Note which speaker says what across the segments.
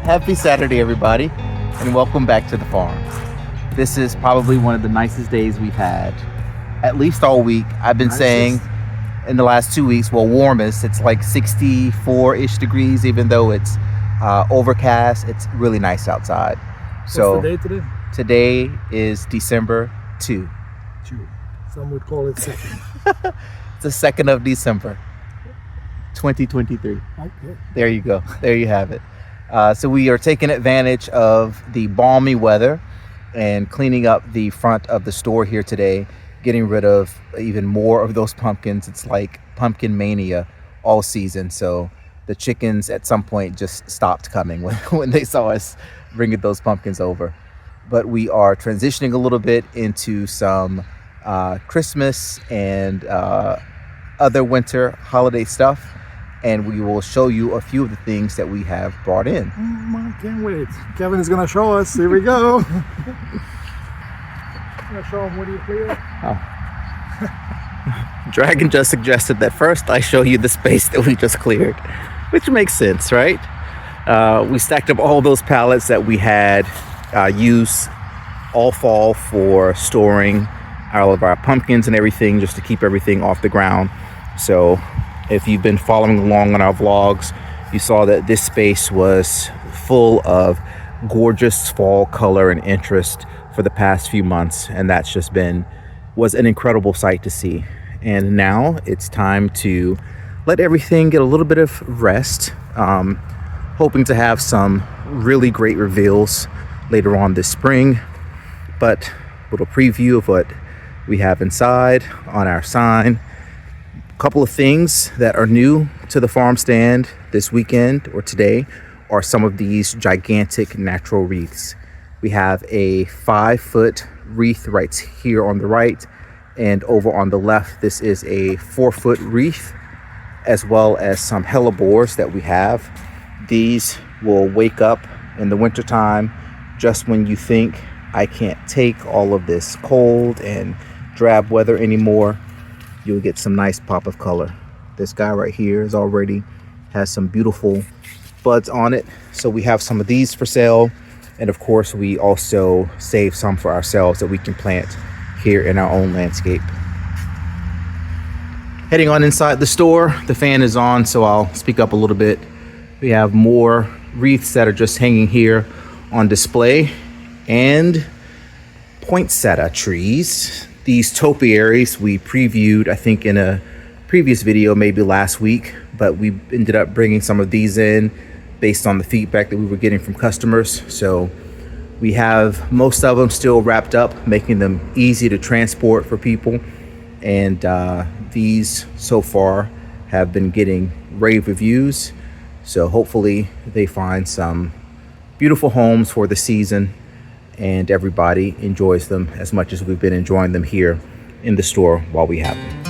Speaker 1: Happy Saturday, everybody, and welcome back to the farm. This is probably one of the nicest days we've had, at least all week. I've been saying in the last 2 weeks, well, warmest, it's like 64-ish degrees, even though it's overcast. It's really nice outside. So
Speaker 2: what's the day today?
Speaker 1: Today is December 2.
Speaker 2: Some would call it second.
Speaker 1: It's the 2nd of December, 2023.
Speaker 2: Okay.
Speaker 1: There you go. There you have it. So we are taking advantage of the balmy weather and cleaning up the front of the store here today, getting rid of even more of those pumpkins. It's like pumpkin mania all season. So the chickens at some point just stopped coming when they saw us bringing those pumpkins over. But we are transitioning a little bit into some Christmas and other winter holiday stuff. And we will show you a few of the things that we have brought in.
Speaker 2: I can't wait. Kevin is going to show us. Here we go. I'm going to show him what do you clear.
Speaker 1: Oh. Dragon just suggested that first I show you the space that we just cleared, which makes sense, right? We stacked up all those pallets that we had used all fall for storing all of our pumpkins and everything, just to keep everything off the ground. So if you've been following along on our vlogs, you saw that this space was full of gorgeous fall color and interest for the past few months, and that's just was an incredible sight to see. And now it's time to let everything get a little bit of rest. Hoping to have some really great reveals later on this spring, but a little preview of what we have inside on our sign. A couple of things that are new to the farm stand this weekend or today are some of these gigantic natural wreaths. We have a 5-foot wreath right here on the right, and over on the left, this is a 4-foot wreath, as well as some hellebores that we have. These will wake up in the wintertime just when you think, I can't take all of this cold and drab weather anymore. You'll get some nice pop of color. This guy right here has some beautiful buds on it. So we have some of these for sale. And of course, we also save some for ourselves that we can plant here in our own landscape. Heading on inside the store, the fan is on, so I'll speak up a little bit. We have more wreaths that are just hanging here on display, and poinsettia trees. These topiaries we previewed, I think, in a previous video, maybe last week, but we ended up bringing some of these in based on the feedback that we were getting from customers. So we have most of them still wrapped up, making them easy to transport for people. And these so far have been getting rave reviews. So hopefully they find some beautiful homes for the season, and everybody enjoys them as much as we've been enjoying them here in the store while we have them.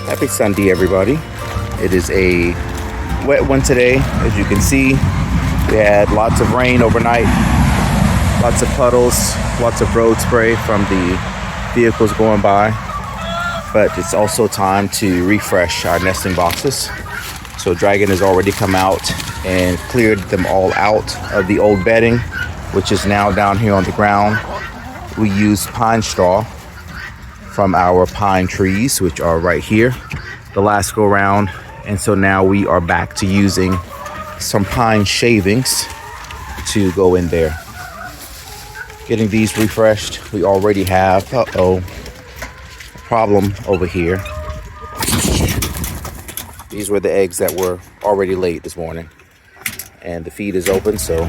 Speaker 1: Happy Sunday, everybody. It is a wet one today. As you can see, we had lots of rain overnight, lots of puddles, lots of road spray from the vehicles going by. But it's also time to refresh our nesting boxes. So Dragon has already come out and cleared them all out of the old bedding, which is now down here on the ground. We used pine straw from our pine trees, which are right here, the last go round. And so now we are back to using some pine shavings to go in there. Getting these refreshed. We already have, a problem over here. These were the eggs that were already laid this morning. and the feed is open, so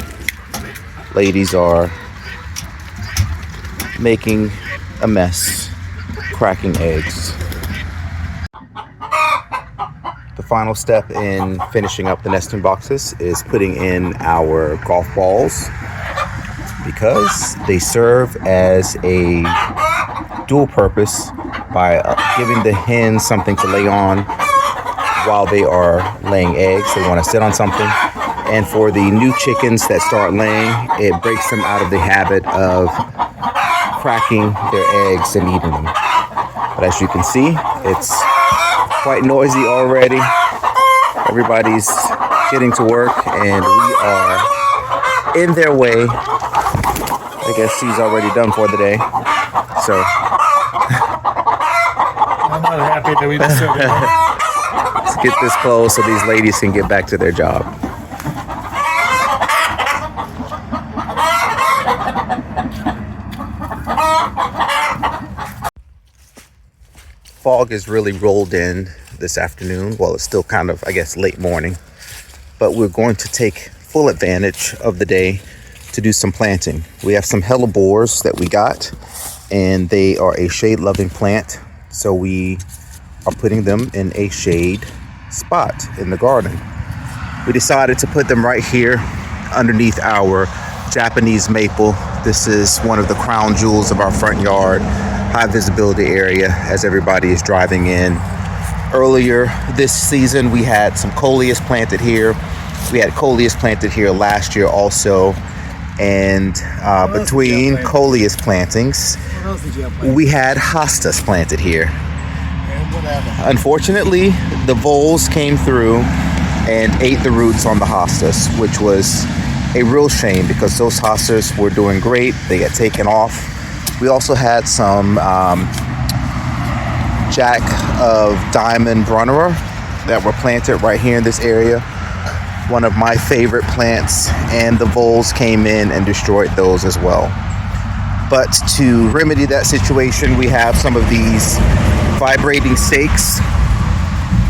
Speaker 1: ladies are making a mess, cracking eggs. The final step in finishing up the nesting boxes is putting in our golf balls, because they serve as a dual purpose by giving the hens something to lay on while they are laying eggs. They want to sit on something. And for the new chickens that start laying, it breaks them out of the habit of cracking their eggs and eating them. But as you can see, it's quite noisy already. Everybody's getting to work and we are in their way. I guess she's already done for the day. So
Speaker 2: I'm not happy that we just sit there.
Speaker 1: let's get this closed so these ladies can get back to their job. Fog is really rolled in this afternoon. Well, it's still kind of, I guess, late morning. But we're going to take full advantage of the day to do some planting. We have some hellebores that we got, and they are a shade-loving plant. So we are putting them in a shade spot in the garden. We decided to put them right here underneath our Japanese maple. This is one of the crown jewels of our front yard. High visibility area as everybody is driving in. Earlier this season, we had some coleus planted here. We had coleus planted here last year also. And between coleus plantings, we had hostas planted here. Unfortunately, the voles came through and ate the roots on the hostas, which was a real shame because those hostas were doing great. They got taken off. We also had some Jack of Diamond Marinara that were planted right here in this area. One of my favorite plants, and the voles came in and destroyed those as well. But to remedy that situation, we have some of these vibrating stakes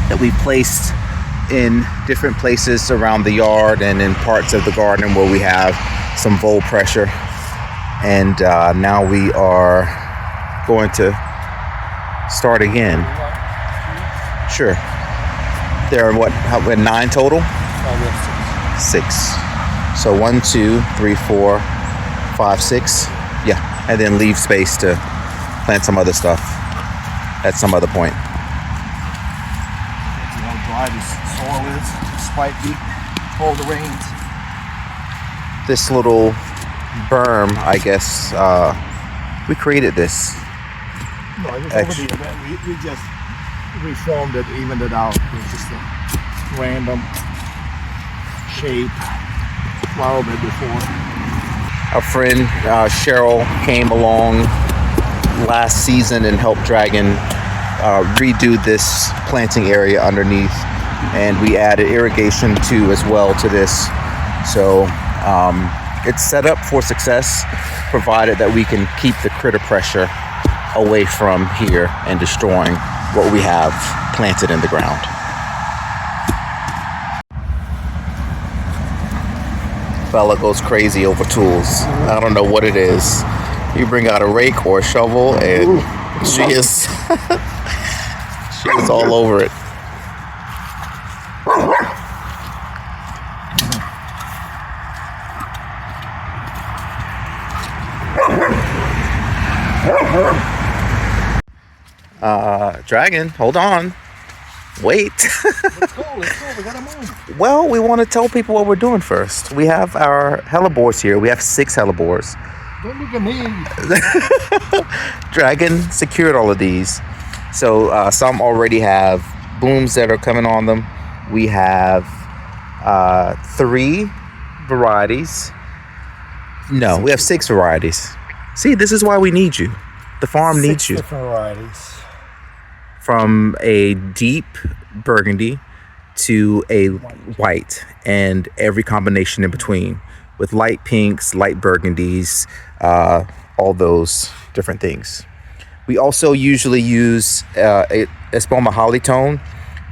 Speaker 1: that we placed in different places around the yard and in parts of the garden where we have some vole pressure. And now we are going to start again. Sure. There are what? 9 total? 6. So 1, 2, 3, 4, 5, 6. Yeah, and then leave space to plant some other stuff at some other point.
Speaker 2: You know how dry this soil is, despite all the rains.
Speaker 1: This little berm, I guess, we created this.
Speaker 2: No, it was over there. We just reformed it, evened it out. It was just a random shape, flower bed before.
Speaker 1: Our friend Cheryl came along last season and helped Dragon redo this planting area underneath, and we added irrigation too as well to this. So it's set up for success, provided that we can keep the critter pressure away from here and destroying what we have planted in the ground. Fella goes crazy over tools. I don't know what it is. You bring out a rake or a shovel and she is she is all over it. Dragon, hold on. Wait.
Speaker 2: Let's go, we gotta move.
Speaker 1: Well, we want to tell people what we're doing first. We have our hellebores here. We have 6 hellebores.
Speaker 2: Don't look at me.
Speaker 1: Dragon secured all of these. So some already have booms that are coming on them. We have 3 varieties. No, we have 6 varieties. See, this is why we need you. The farm needs you.
Speaker 2: 6 different varieties.
Speaker 1: From a deep burgundy to a white, and every combination in between, with light pinks, light burgundies, all those different things. We also usually use a Espoma Holly tone.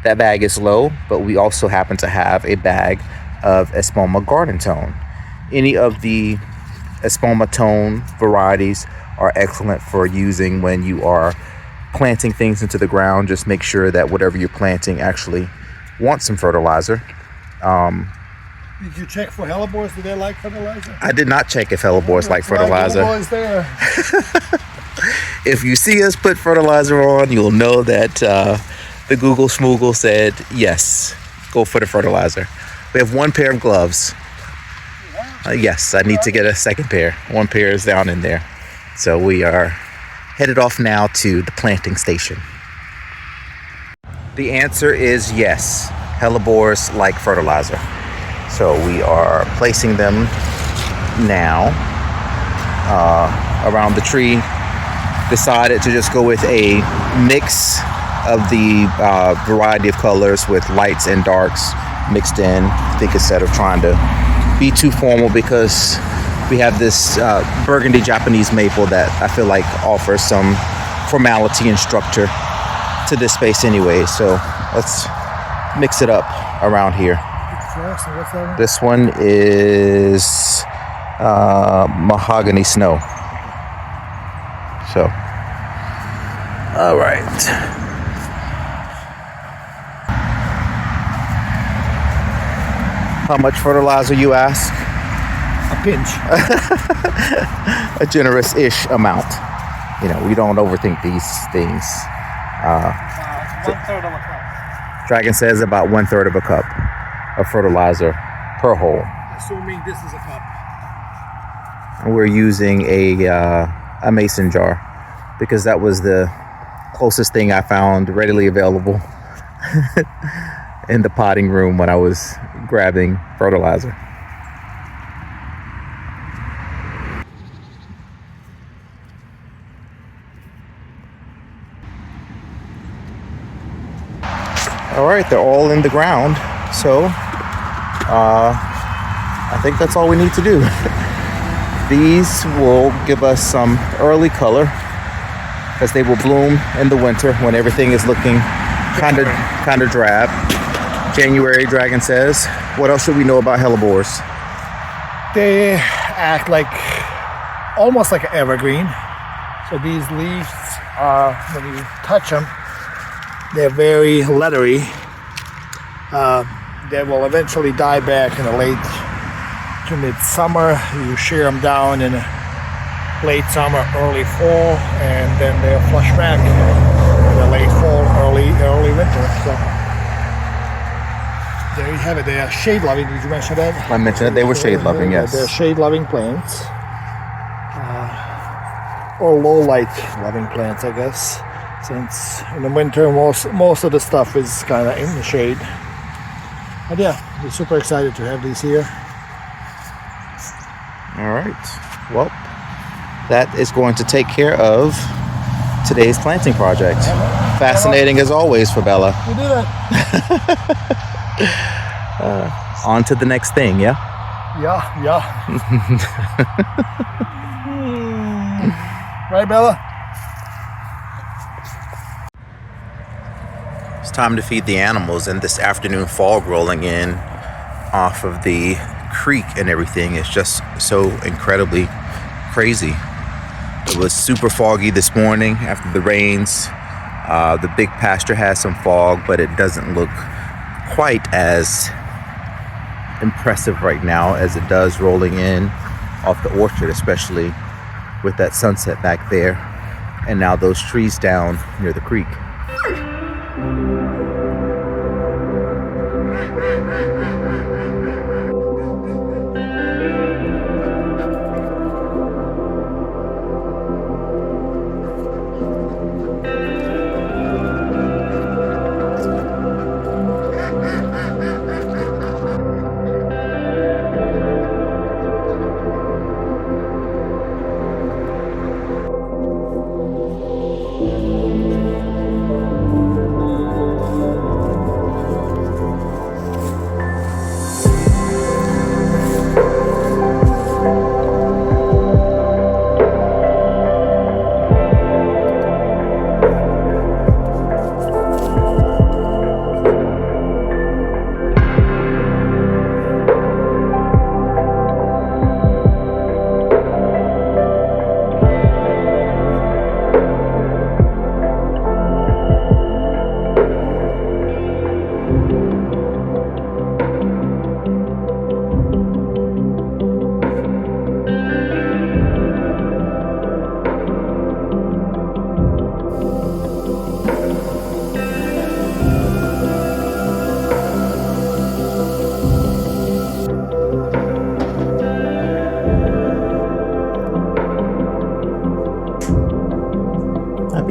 Speaker 1: That bag is low, but we also happen to have a bag of Espoma garden tone. Any of the Espoma tone varieties are excellent for using when you are planting things into the ground. Just make sure that whatever you're planting actually wants some fertilizer.
Speaker 2: Did you check for hellebores? Do they like fertilizer?
Speaker 1: I did not check if hellebores like fertilizer.
Speaker 2: Hellebores there.
Speaker 1: If you see us put fertilizer on, you'll know that the Google Schmoogle said, yes, go for the fertilizer. We have one pair of gloves. Yes, I need to get a second pair. One pair is down in there. So we are headed off now to the planting station. The answer is yes. Hellebores like fertilizer. So we are placing them now around the tree. Decided to just go with a mix of the variety of colors with lights and darks mixed in. I think instead of trying to be too formal, because we have this burgundy Japanese maple that I feel like offers some formality and structure to this space anyway. So let's mix it up around here.
Speaker 2: What's that one?
Speaker 1: This one is mahogany snow. So, all right. How much fertilizer, you ask?
Speaker 2: A pinch.
Speaker 1: A generous-ish amount. You know, we don't overthink these things.
Speaker 2: 1/3 of a cup.
Speaker 1: Dragon says about 1/3 of a cup of fertilizer per hole.
Speaker 2: Assuming this is a cup.
Speaker 1: And we're using a mason jar because that was the closest thing I found readily available in the potting room when I was grabbing fertilizer. All right, they're all in the ground, so I think that's all we need to do. These will give us some early color because they will bloom in the winter when everything is looking kind of drab. January, Dragon says. What else should we know about hellebores?
Speaker 2: They act like almost like an evergreen. So these leaves are, when you touch them, they're very leathery. They will eventually die back in the late to midsummer. You shear them down in late summer, early fall, and then they'll flush back in the late fall, early winter. So there you have it. They are shade loving. Did you mention that?
Speaker 1: I mentioned that they were shade loving, yes.
Speaker 2: They're shade loving plants. Or low light loving plants, I guess. Since in the winter most of the stuff is kind of in the shade. But yeah, we're super excited to have these here.
Speaker 1: All right. Well, that is going to take care of today's planting project. Fascinating as always for Bella.
Speaker 2: We did it.
Speaker 1: On to the next thing, yeah?
Speaker 2: Yeah. Right, Bella?
Speaker 1: It's time to feed the animals, and this afternoon fog rolling in off of the creek and everything is just so incredibly crazy. It was super foggy this morning after the rains. The big pasture has some fog, but it doesn't look quite as impressive right now as it does rolling in off the orchard, especially with that sunset back there and now those trees down near the creek.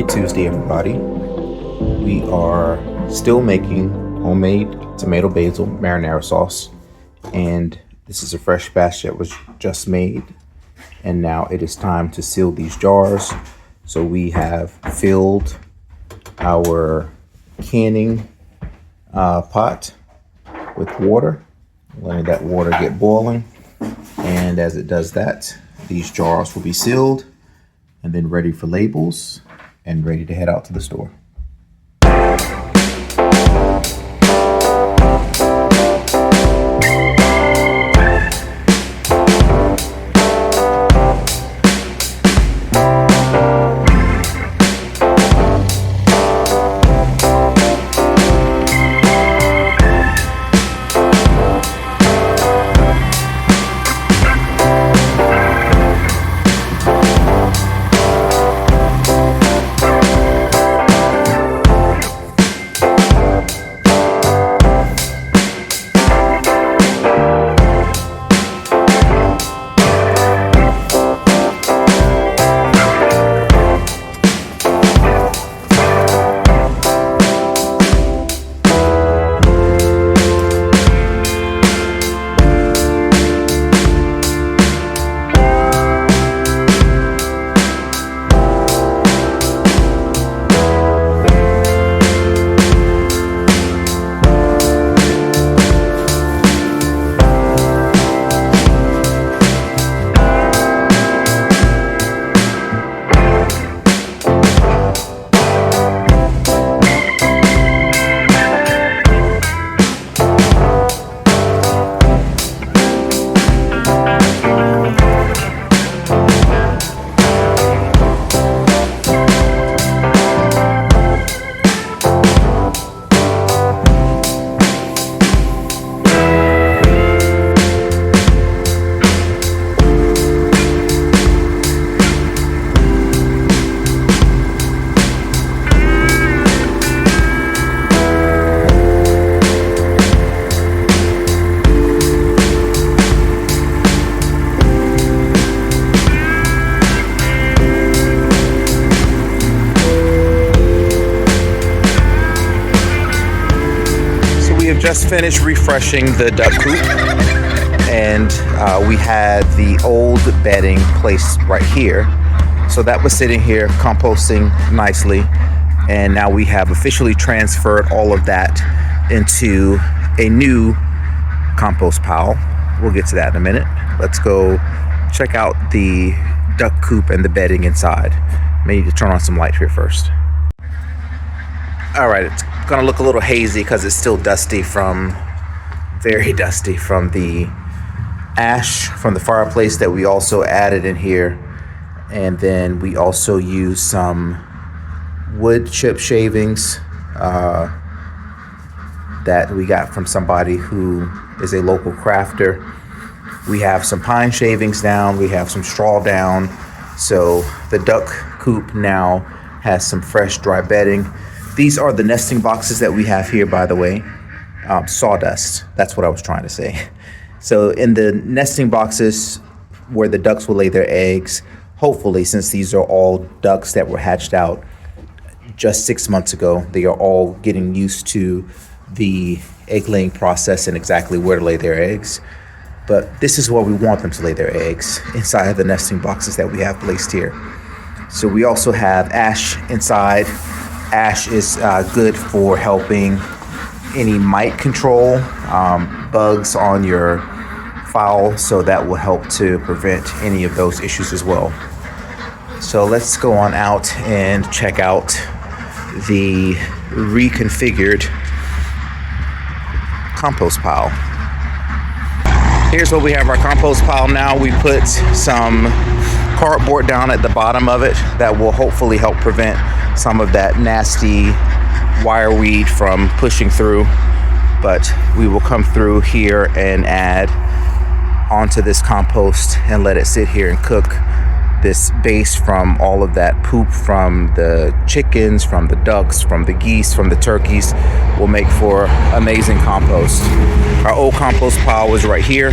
Speaker 1: Tuesday, everybody. We are still making homemade tomato basil marinara sauce, and this is a fresh batch that was just made, and now it is time to seal these jars. So we have filled our canning pot with water, letting that water get boiling, and as it does that, these jars will be sealed and then ready for labels and ready to head out to the store. Just finished refreshing the duck coop, and we had the old bedding placed right here, so that was sitting here composting nicely, and now we have officially transferred all of that into a new compost pile. We'll get to that in a minute. Let's go check out the duck coop and the bedding inside. May need to turn on some light here first. All right, it's gonna look a little hazy because it's still very dusty from the ash from the fireplace that we also added in here. And then we also used some wood chip shavings that we got from somebody who is a local crafter. We have some pine shavings down, we have some straw down. So the duck coop now has some fresh dry bedding. These are the nesting boxes that we have here, by the way. Sawdust, that's what I was trying to say. So in the nesting boxes where the ducks will lay their eggs, hopefully, since these are all ducks that were hatched out just 6 months ago, they are all getting used to the egg laying process and exactly where to lay their eggs. But this is where we want them to lay their eggs, inside of the nesting boxes that we have placed here. So we also have ash inside. Ash is good for helping any mite control, bugs on your fowl, so that will help to prevent any of those issues as well. So let's go on out and check out the reconfigured compost pile. Here's what we have our compost pile now. We put some cardboard down at the bottom of it that will hopefully help prevent some of that nasty wire weed from pushing through. But we will come through here and add onto this compost and let it sit here and cook. This base from all of that poop from the chickens, from the ducks, from the geese, from the turkeys will make for amazing compost. Our old compost pile was right here.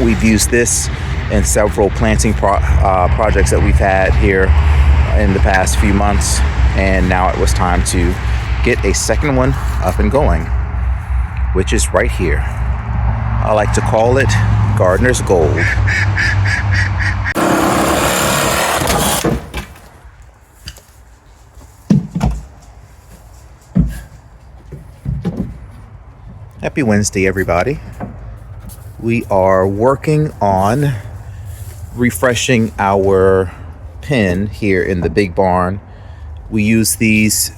Speaker 1: We've used this in several planting projects that we've had here in the past few months. And now it was time to get a second one up and going, which is right here. I like to call it Gardener's Gold. Happy Wednesday, everybody. We are working on refreshing our pen here in the big barn. We used these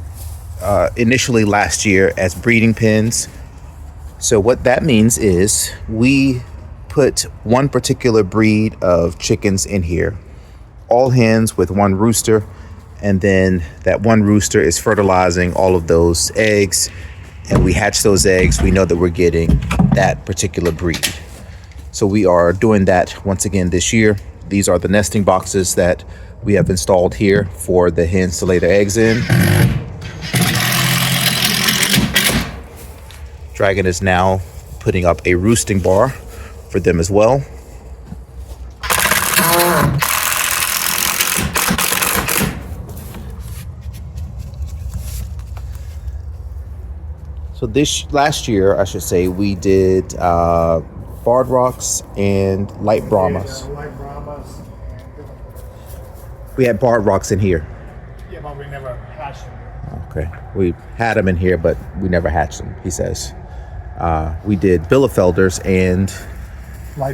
Speaker 1: initially last year as breeding pens. So what that means is we put one particular breed of chickens in here, all hens with one rooster, and then that one rooster is fertilizing all of those eggs, and we hatch those eggs. We know that we're getting that particular breed. So we are doing that once again this year. These are the nesting boxes that we have installed here for the hens to lay their eggs in. Dragon is now putting up a roosting bar for them as well. So this last year, I should say, we did barred rocks and light Brahmas. We had barred rocks in here.
Speaker 2: Yeah, but we never hatched them.
Speaker 1: Okay, we had them in here, but we never hatched them, he says. We did Bielefelders and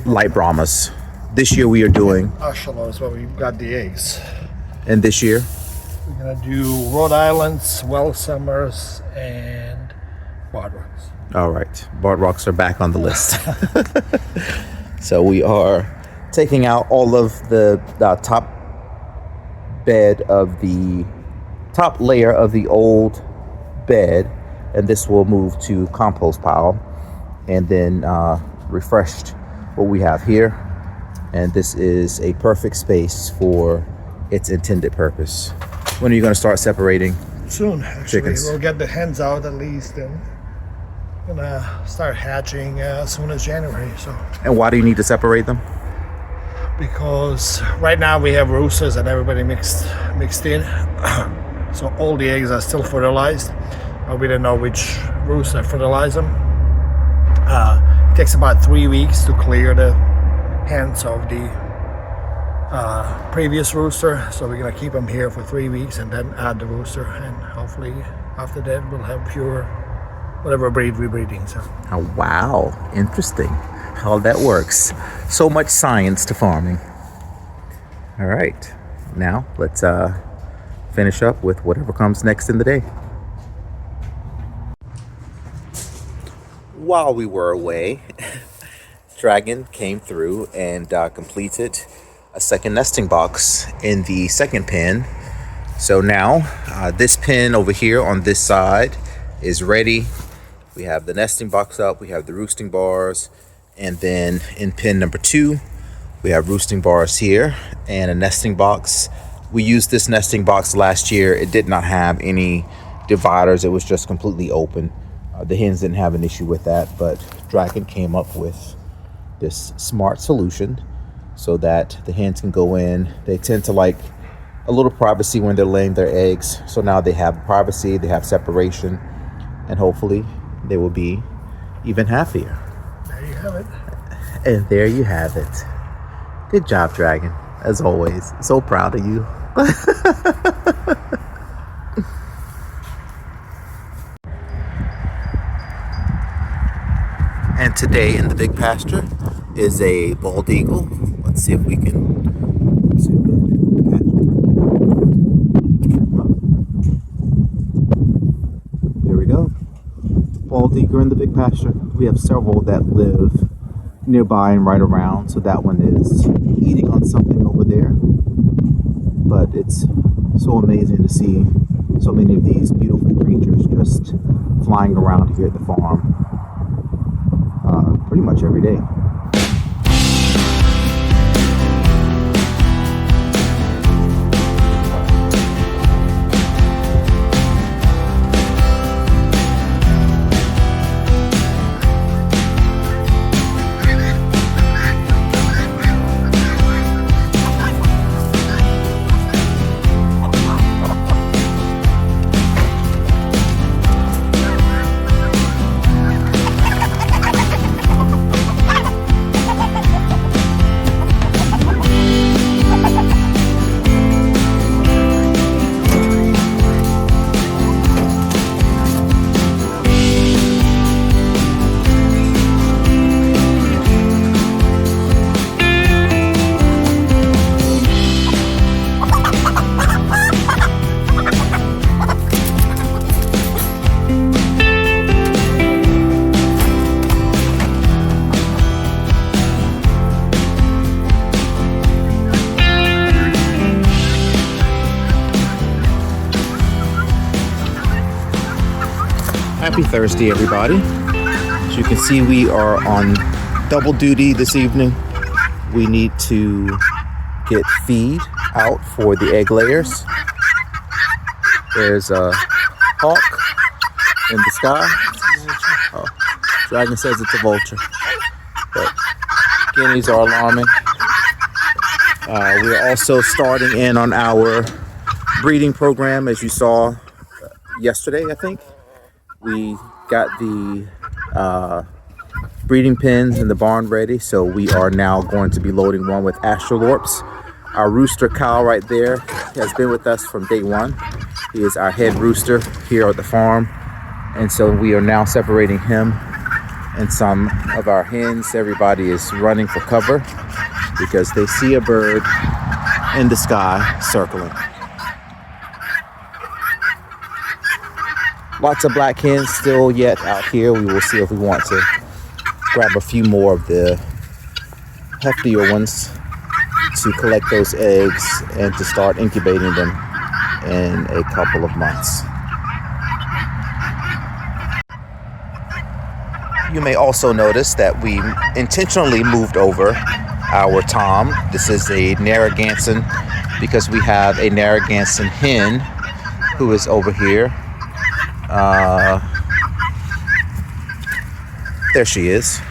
Speaker 1: light Brahmas. This year we are doing
Speaker 2: Ashalo is where we got the eggs.
Speaker 1: And this year?
Speaker 2: We're gonna do Rhode Islands, Well Summers, and barred rocks.
Speaker 1: All right, barred rocks are back on the list. So we are taking out all of the top bed of the top layer of the old bed, and this will move to compost pile, and then refreshed what we have here. And this is a perfect space for its intended purpose. When are you going to start separating?
Speaker 2: Soon, actually.
Speaker 1: Chickens?
Speaker 2: We'll get the hens out at least, and gonna start hatching as soon as January. So.
Speaker 1: And why do you need to separate them?
Speaker 2: Because right now we have roosters and everybody mixed in. So all the eggs are still fertilized, but we don't know which rooster fertilized them. It takes about 3 weeks to clear the hens of the previous rooster, so we're gonna keep them here for 3 weeks and then add the rooster, and hopefully after that we'll have pure whatever breed we're breeding. So.
Speaker 1: Oh, wow, interesting how that works. So much science to farming. All right, now let's finish up with whatever comes next in the day. While we were away, Dragon came through and completed a second nesting box in the second pen. So now this pen over here on this side is ready. We have the nesting box up, we have the roosting bars, and then in pen number 2 we have roosting bars here and a nesting box. We used this nesting box last year. It did not have any dividers, it was just completely open. The hens didn't have an issue with that, but Dragon came up with this smart solution so that the hens can go in. They tend to like a little privacy when they're laying their eggs, so now they have privacy, they have separation, and hopefully they will be even happier.
Speaker 2: There you have it.
Speaker 1: And there you have it. Good job, Dragon, as always. So proud of you. And today in the big pasture is a bald eagle. Let's see if we can zoom in. There we go. Bald eagle in the big pasture. We have several that live nearby and right around, so that one is eating on something over there. But it's so amazing to see so many of these beautiful creatures just flying around here at the farm pretty much every day. Happy Thursday, everybody. As you can see, we are on double duty this evening. We need to get feed out for the egg layers. There's a hawk in the sky. Oh, Dragon says it's a vulture. But guineas are alarming. We're also starting in on our breeding program, as you saw yesterday, I think. We got the breeding pens in the barn ready, so we are now going to be loading one with Australorps. Our rooster cow right there has been with us from day one. He is our head rooster here at the farm, and so we are now separating him and some of our hens. Everybody is running for cover because they see a bird in the sky circling. Lots of black hens still yet out here. We will see if we want to grab a few more of the heftier ones to collect those eggs and to start incubating them in a couple of months. You may also notice that we intentionally moved over our tom. This is a Narragansett because we have a Narragansett hen who is over here. There she is.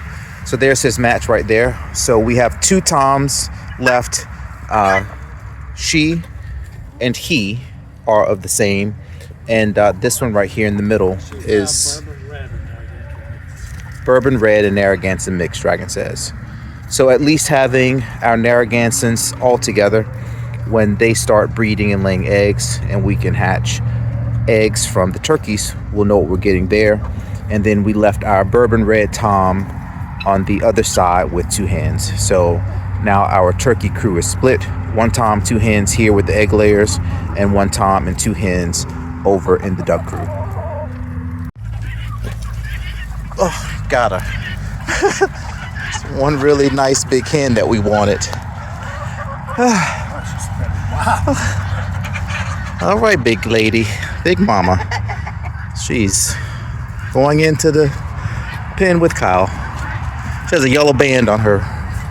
Speaker 1: So there's his match right there. So we have two toms left. She and he are of the same, and this one right here in the middle is bourbon red and Narragansett mix, Dragon says. So at least having our Narragansetts all together, when they start breeding and laying eggs and we can hatch eggs from the turkeys, we'll know what we're getting there. And then we left our bourbon red tom on the other side with two hens. So now our turkey crew is split. One tom, two hens here with the egg layers, and one tom and two hens over in the duck crew. Oh, got her. One really nice big hen that we wanted. All right, big lady, big mama. She's going into the pen with Kyle. She has a yellow band on her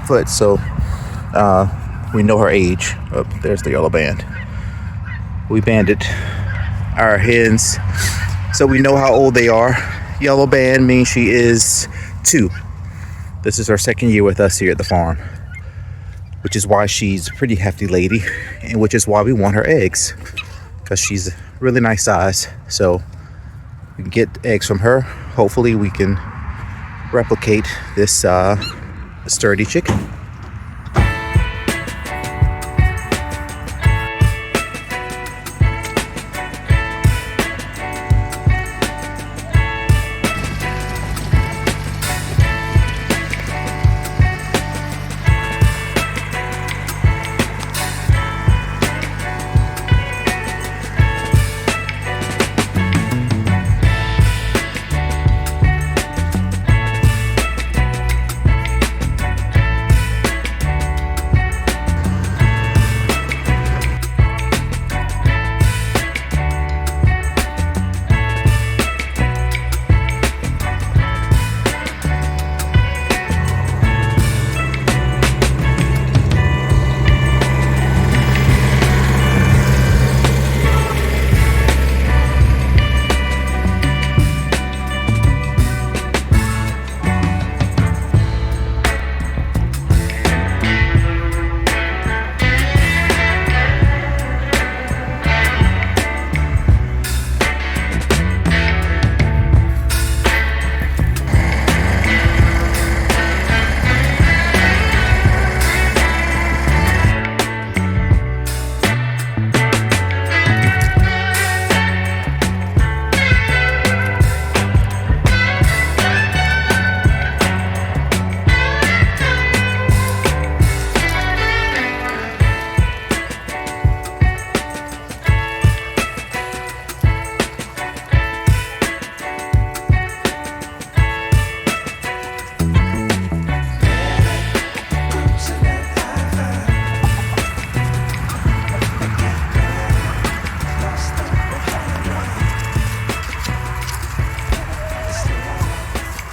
Speaker 1: foot, so we know her age. Oh, there's the yellow band. We banded our hens, so we know how old they are. Yellow band means she is 2. This is her second year with us here at the farm, which is why she's a pretty hefty lady, and which is why we want her eggs, because she's a really nice size. So we can get eggs from her. Hopefully we can replicate this sturdy chicken.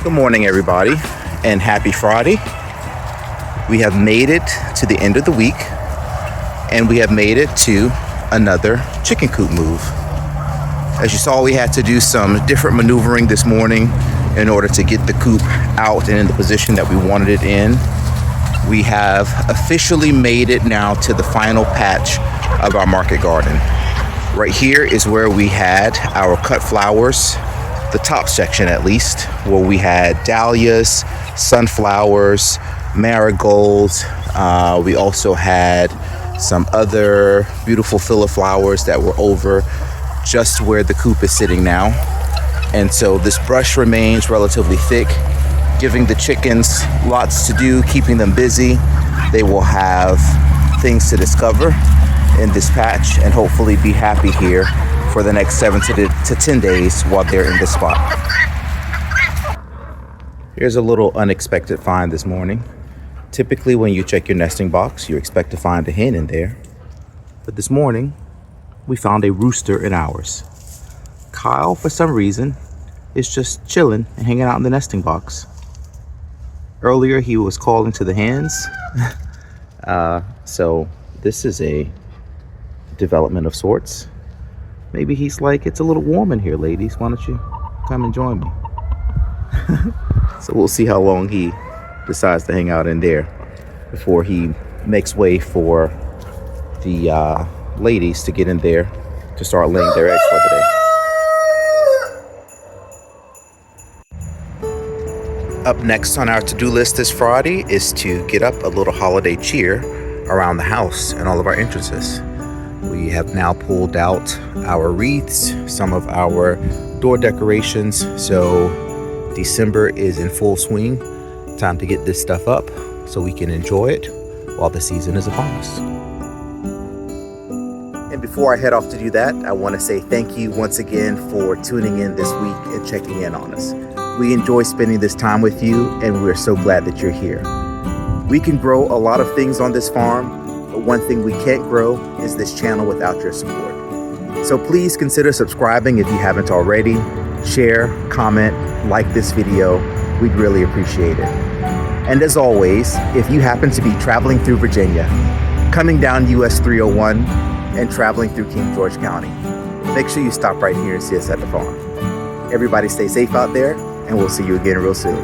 Speaker 1: Good morning, everybody, and happy Friday. We have made it to the end of the week, and we have made it to another chicken coop move. As you saw, we had to do some different maneuvering this morning in order to get the coop out and in the position that we wanted it in. We have officially made it now to the final patch of our market garden. Right here is where we had our cut flowers, the top section at least, where we had dahlias, sunflowers, marigolds. We also had some other beautiful filler flowers that were over just where the coop is sitting now. And so this brush remains relatively thick, giving the chickens lots to do, keeping them busy. They will have things to discover in this patch and hopefully be happy here for the next 7 to 10 days while they're in this spot. Here's a little unexpected find this morning. Typically when you check your nesting box, you expect to find a hen in there. But this morning, we found a rooster in ours. Kyle, for some reason, is just chilling and hanging out in the nesting box. Earlier, he was calling to the hens. So this is a development of sorts. Maybe he's like, it's a little warm in here, ladies. Why don't you come and join me? So we'll see how long he decides to hang out in there before he makes way for the ladies to get in there to start laying their eggs for the day. Up next on our to-do list this Friday is to get up a little holiday cheer around the house and all of our entrances. We have now pulled out our wreaths, some of our door decorations, so December is in full swing. Time to get this stuff up so we can enjoy it while the season is upon us. And before I head off to do that, I want to say thank you once again for tuning in this week and checking in on us. We enjoy spending this time with you, and we're so glad that you're here. We can grow a lot of things on this farm, but one thing we can't grow is this channel without your support. So please consider subscribing if you haven't already. Share, comment, like this video. We'd really appreciate it. And as always, if you happen to be traveling through Virginia, coming down US 301 and traveling through King George County, make sure you stop right here and see us at the farm. Everybody stay safe out there, and we'll see you again real soon.